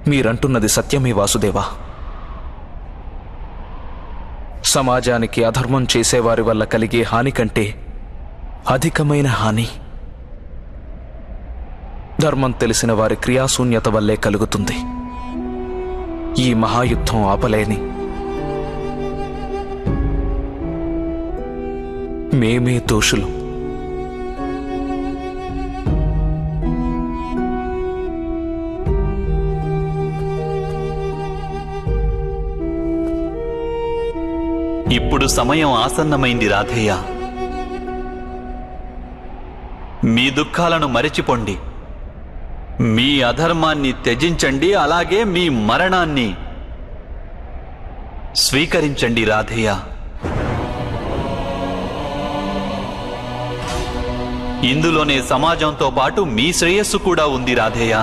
మీరంటున్నది సత్యమే వాసుదేవా. సమాజానికి అధర్మం చేసేవారి వల్ల కలిగే హాని కంటే అధికమైన హాని ధర్మం తెలిసిన వారి క్రియాశూన్యత వల్లే కలుగుతుంది. ఈ మహాయుద్ధం ఆపలేని మేమే దోషులు. ఇప్పుడు సమయం ఆసన్నమైంది రాధయ్య. మీ దుఃఖాలను మరచిపోండి, మీ అధర్మాన్ని త్యజించండి, అలాగే మీ మరణాన్ని స్వీకరించండి రాధయ్య. ఇందులోనే సమాజంతో పాటు మీ శ్రేయస్సు కూడా ఉంది రాధయ్య.